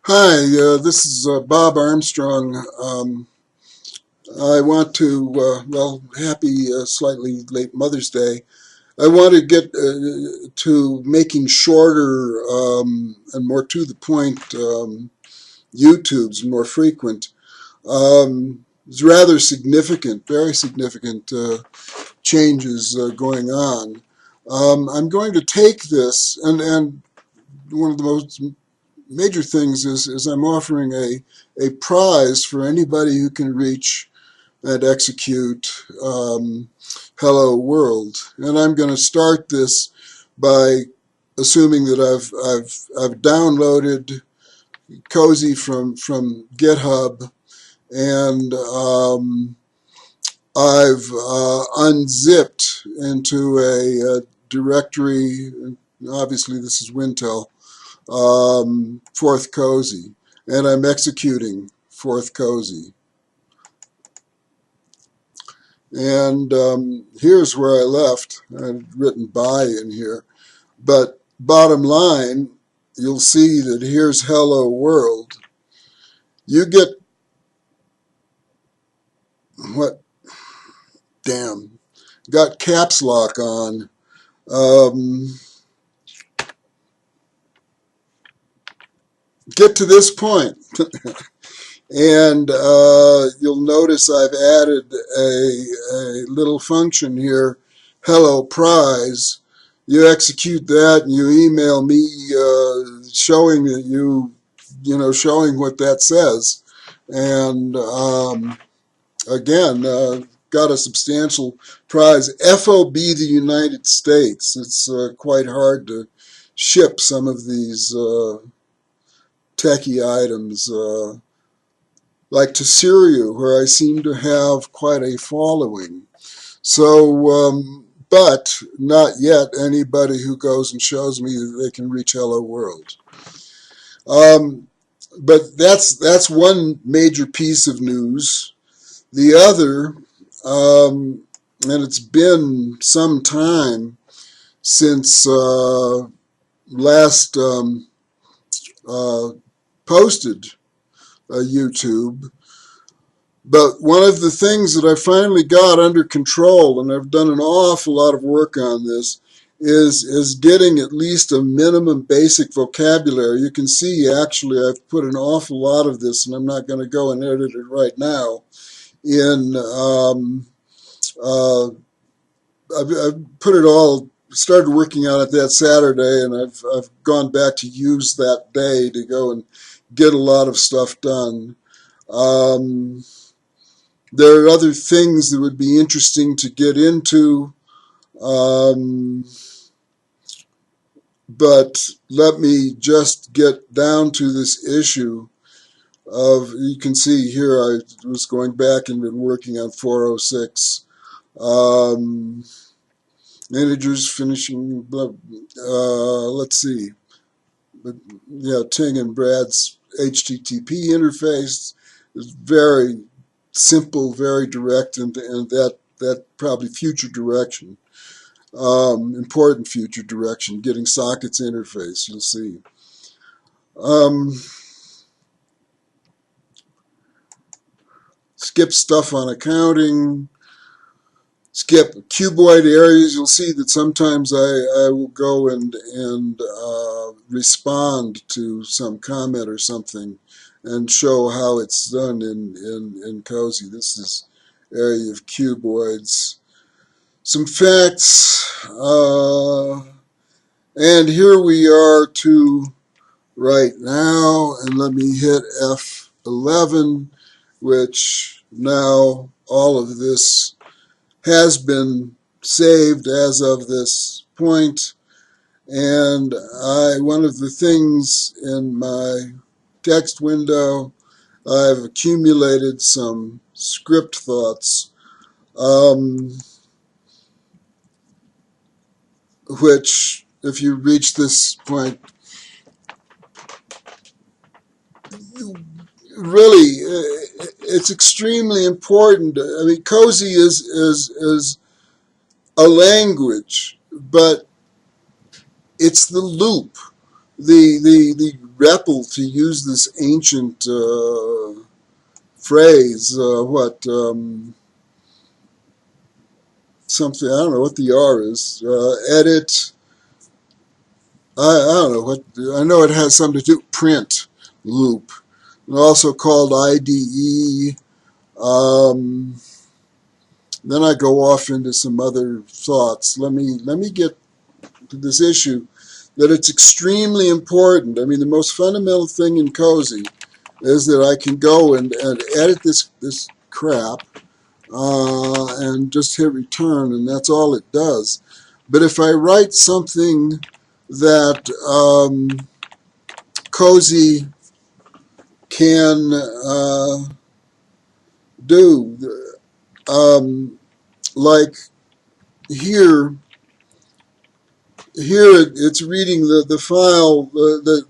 Hi, this is Bob Armstrong. I want to, happy slightly late Mother's Day. I want to get to making shorter and more to the point YouTubes, more frequent. It's rather significant, very significant changes going on. I'm going to take this, and one of the most major things is I'm offering a prize for anybody who can reach and execute Hello World. And I'm going to start this by assuming that I've downloaded Cozy from GitHub, and I've unzipped into a directory. Obviously, this is Wintel. Fourth Cozy, and I'm executing Fourth Cozy. And here's where I left. I've written bye in here, but bottom line, you'll see that here's Hello World. You get what? Damn, got caps lock on. Get to this point. And you'll notice I've added a little function here, HelloPrize. You execute that and you email me showing that showing what that says. And again, got a substantial prize. FOB the United States. It's quite hard to ship some of these techie items. Like to Syria, where I seem to have quite a following. So, but not yet anybody who goes and shows me that they can reach Hello World. But that's one major piece of news. The other, and it's been some time since last posted YouTube. But one of the things that I finally got under control, and I've done an awful lot of work on this, is getting at least a minimum basic vocabulary. You can see actually I've put an awful lot of this, and I'm not going to go and edit it right now, in I've put it all, started working on it that Saturday, and I've gone back to use that day to go and get a lot of stuff done. There are other things that would be interesting to get into, but let me just get down to this issue of, you can see here I was going back and been working on 406. Integers finishing, let's see. But yeah, Ting and Brad's HTTP interface is very simple, very direct, and that probably future direction, important future direction, getting sockets interface, you'll see. Skip stuff on accounting, skip cuboid areas. You'll see that sometimes I will go and respond to some comment or something and show how it's done in K.CoSy. This is area of cuboids. Some facts, and here we are to right now, and let me hit F11, which now all of this has been saved as of this point. And one of the things in my text window, I've accumulated some script thoughts, which, if you reach this point, really, it's extremely important. I mean, K.CoSy is a language, but it's the loop, the REPL, to use this ancient phrase, something, I don't know what the R is, edit, I don't know what, I know it has something to do, print loop, and also called IDE. Then I go off into some other thoughts. Let me get to this issue that it's extremely important. I mean, the most fundamental thing in CoSy is that I can go and edit this crap and just hit return, and that's all it does. But if I write something that CoSy can do, like here it's reading the file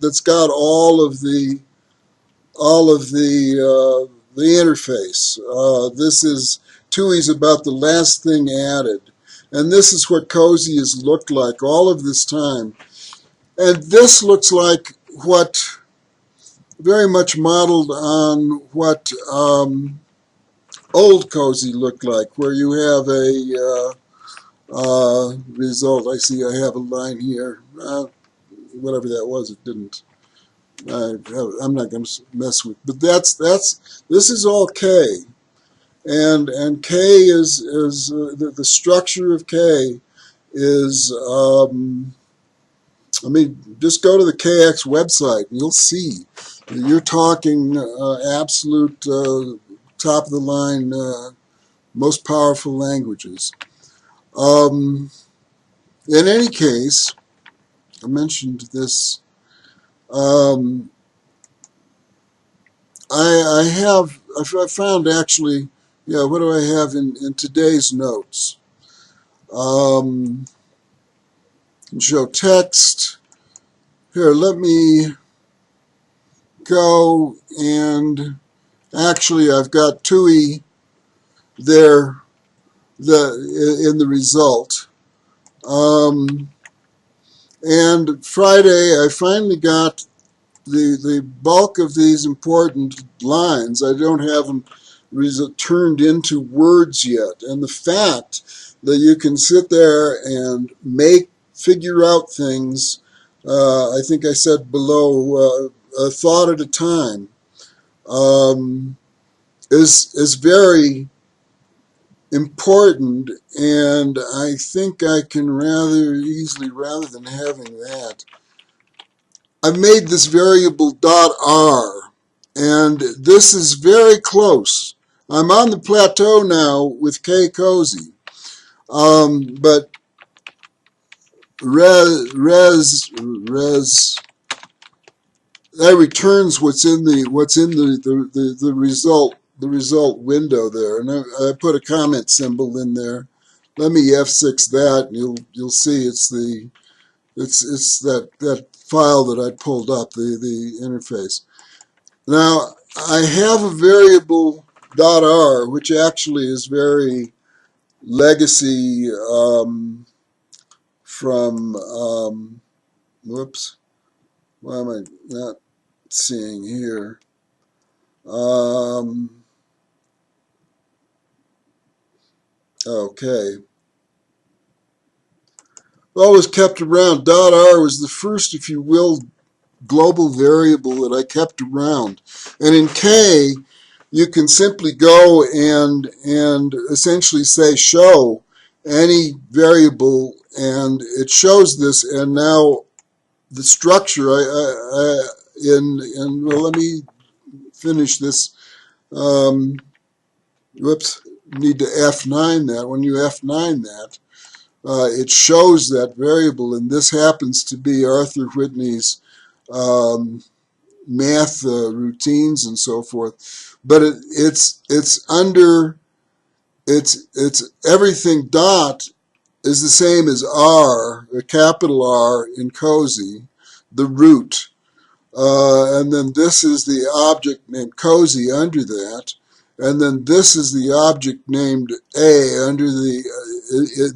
that's got all of the interface. This is TUI's about the last thing added, and this is what CoSy has looked like all of this time. And this looks like what very much modeled on what old CoSy looked like, where you have a result. I see I have a line here. Whatever that was, it didn't. I'm not going to mess with. But this is all K, and K is the structure of K is. I mean, just go to the KX website and you'll see. You're talking absolute top of the line, most powerful languages. In any case, I mentioned this. I found actually, yeah, what do I have in today's notes? Show text. Here, let me go and actually I've got TUI there in the result. And Friday I finally got the bulk of these important lines. I don't have them turned into words yet. And the fact that you can sit there and figure out things, I think I said below, a thought at a time, is very important. And I think I can rather easily, rather than having that, I've made this variable .r, and this is very close. I'm on the plateau now with K.CoSy, but res that returns what's in the result window there, and I put a comment symbol in there. Let me F6 that, and you'll see it's that file that I pulled up, the interface. Now, I have a variable .r, which actually is very legacy from, whoops, why am I not seeing here? Okay. Always kept around. .r was the first, if you will, global variable that I kept around. And in K, you can simply go and essentially say show any variable, and it shows this. And now the structure, well, let me finish this. Whoops, need to F9 that. When you F9 that, it shows that variable, and this happens to be Arthur Whitney's math routines and so forth, but it's under everything dot is the same as R, a capital R in CoSy, the root, and then this is the object named CoSy under that, and then this is the object named A under the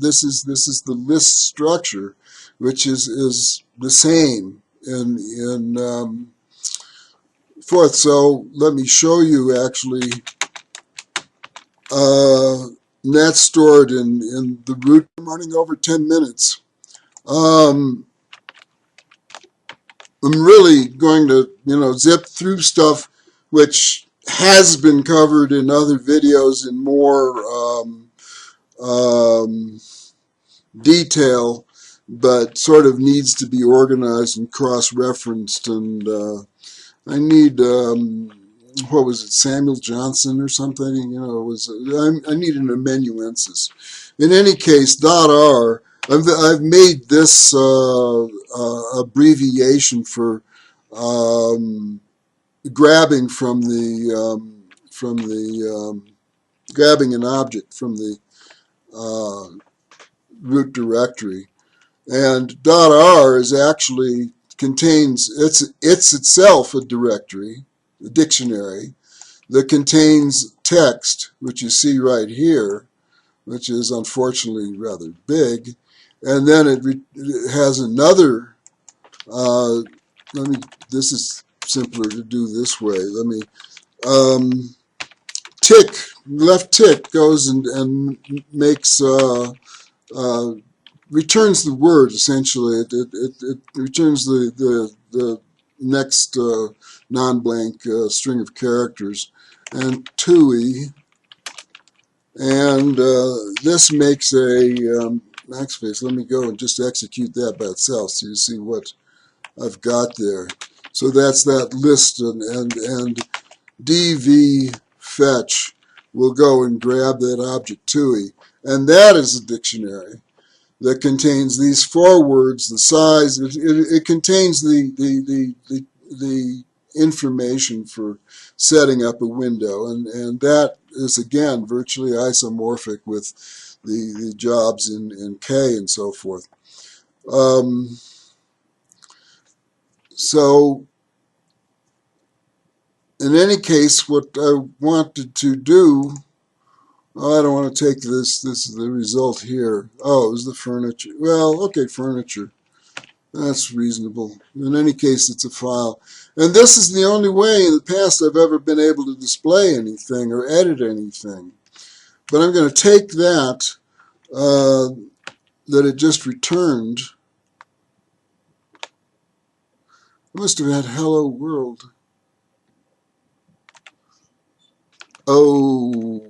this is the list structure, which is the same in forth. So let me show you actually. That's stored in the root. I'm running over 10 minutes. I'm really going to, zip through stuff which has been covered in other videos in more um, detail, but sort of needs to be organized and cross-referenced. And I need, what was it, Samuel Johnson or something? I need an amanuensis. In any case, .r, I've made this abbreviation for um, grabbing grabbing an object from the root directory. And .r is actually contains, it's itself a directory, a dictionary, that contains text, which you see right here, which is unfortunately rather big. And then it has another, this is simpler to do this way. Tick, left tick goes and makes, returns the word, essentially. It returns the next non-blank string of characters. And TUI, and this makes a backspace. Let me go and just execute that by itself so you see what I've got there. So that's that list, and dv fetch will go and grab that object TUI, and that is a dictionary that contains these four words, the size. It contains the information for setting up a window, and that is again virtually isomorphic with the jobs in K and so forth. So in any case, what I wanted to do, I don't want to take this is the result here. Oh, it was the furniture. Well, okay, furniture. That's reasonable. In any case, it's a file. And this is the only way in the past I've ever been able to display anything or edit anything. But I'm going to take that that it just returned. I must have had hello world. Oh,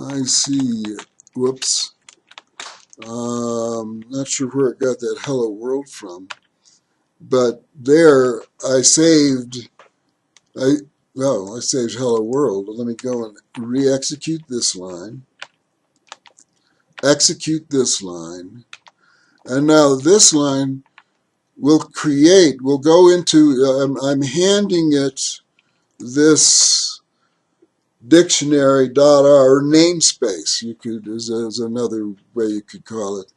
I see. Whoops. Not sure where it got that hello world from. But there I saved, I saved hello world. Let me go and re-execute this line. Execute this line. And now this line will go into, I'm handing it this dictionary.r namespace. You could, as another way you could call it.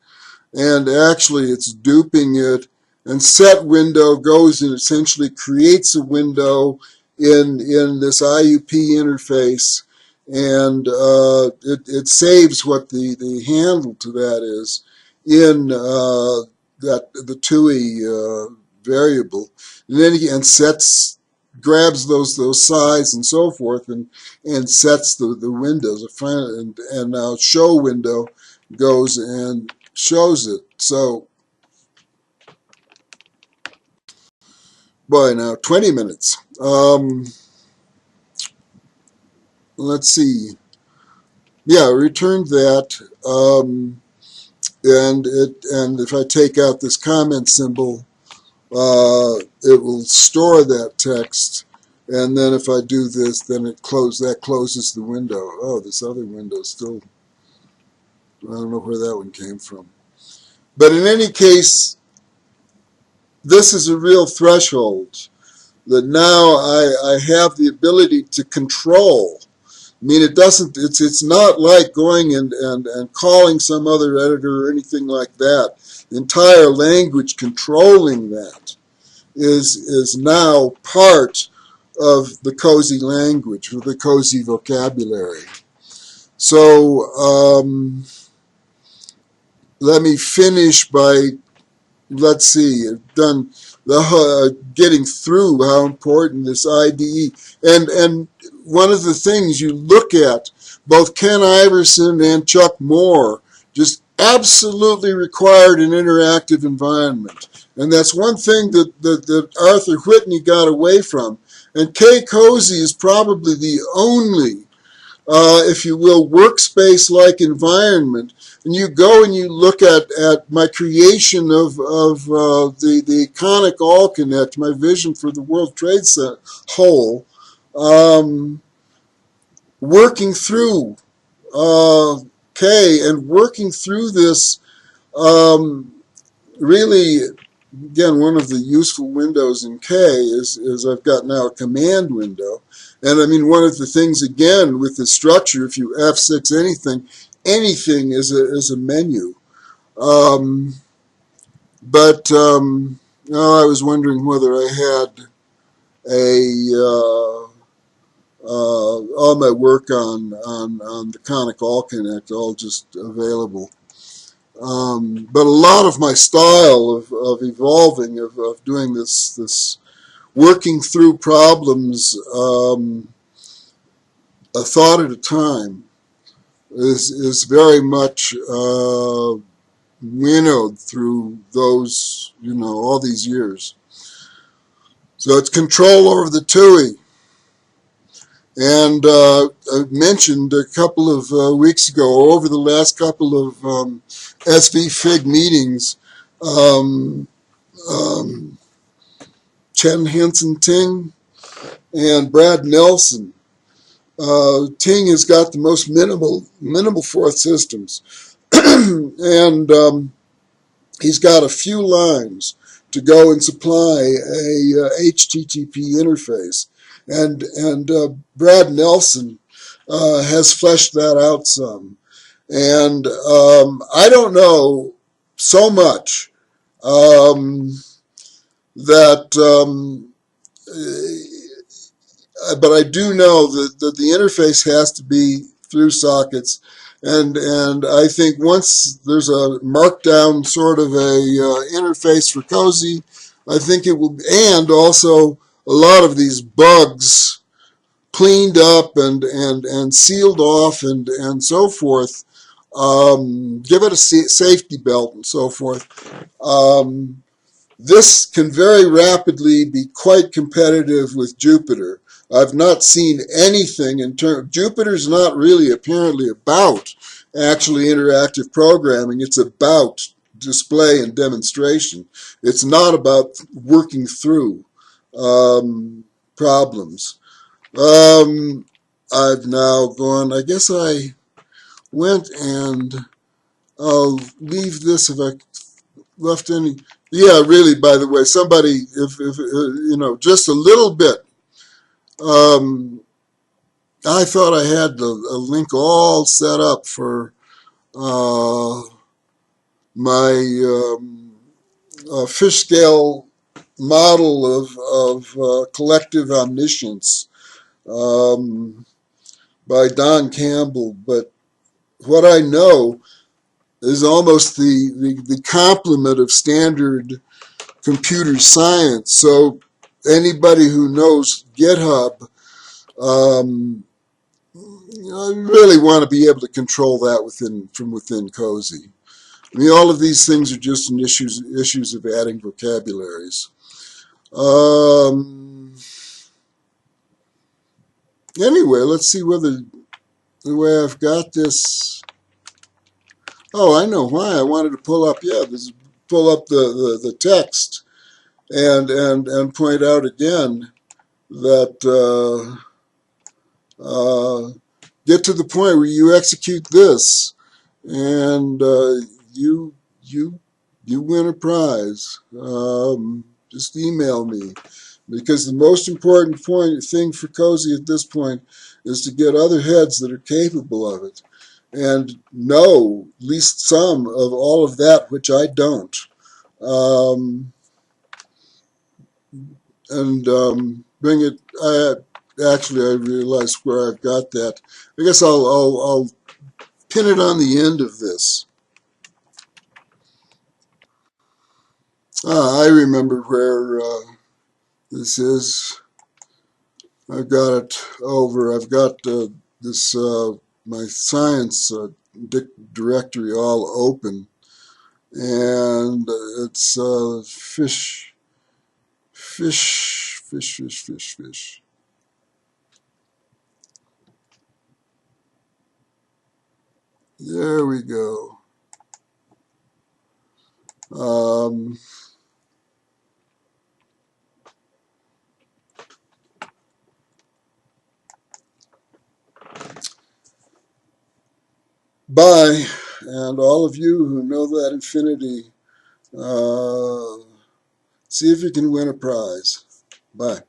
And actually it's duping it, and set window goes and essentially creates a window in this IUP interface, and it saves what the handle to that is in the TUI variable, and then grabs those size and so forth, and sets the windows. And now show window goes and shows it. So, boy, now 20 minutes. Let's see. Yeah, returned that. And if I take out this comment symbol, it will store that text. And then if I do this, then that closes the window. Oh, this other window still, I don't know where that one came from. But in any case, this is a real threshold that now I have the ability to control. I mean, it's not like going and calling some other editor or anything like that. The entire language controlling that is now part of the K.CoSy language, or the K.CoSy vocabulary. So let me finish by let's see, I've done the getting through how important this IDE, and one of the things you look at, both Ken Iverson and Chuck Moore just absolutely required an interactive environment. And that's one thing that Arthur Whitney got away from. And K.CoSy is probably the only if you will, workspace-like environment. And you go and you look at my creation of the iconic all connect, my vision for the World Trade Center whole, working through K and working through this really. Again, one of the useful windows in K is I've got now a command window. And I mean, one of the things, again, with the structure, if you F6 anything is a menu. No, I was wondering whether I had all my work on the Conic All Connect all just available. But a lot of my style of evolving, of doing this working through problems a thought at a time is very much winnowed through those, all these years. So it's control over the TUI. And I mentioned a couple of weeks ago, over the last couple of SV Fig meetings, Chen Hansen Ting and Brad Nelson. Ting has got the most minimal fourth systems, and he's got a few lines to go and supply a HTTP interface, and Brad Nelson has fleshed that out some, and I don't know so much that. But I do know that the interface has to be through sockets, and I think once there's a markdown sort of a interface for CoSy, I think it will, and also a lot of these bugs cleaned up and sealed off and so forth. Give it a safety belt and so forth. This can very rapidly be quite competitive with Jupyter. I've not seen anything in terms. Jupyter's not really apparently about actually interactive programming. It's about display and demonstration. It's not about working through problems. I've now gone. I guess I went and I'll leave this if I left any. Yeah, really, by the way, somebody, if just a little bit. I thought I had a link all set up for my fish scale model of collective omniscience by Don Campbell, but what I know is almost the complement of standard computer science. So anybody who knows GitHub, I really want to be able to control that from within CoSy. I mean, all of these things are just issues of adding vocabularies. Anyway, let's see whether the way I've got this. Oh, I know why. I wanted to pull up. Yeah, pull up the text and point out again that get to the point where you execute this, and you win a prize. Just email me, because the most important thing for CoSy at this point is to get other heads that are capable of it and know at least some of all of that which I don't. Bring it. I realized where I've got that. I guess I'll pin it on the end of this. I remember where this is. I've got it over. I've got this my science directory all open, and it's fish. There we go. Um, Bye, and all of you who know that infinity, see if you can win a prize. Bye.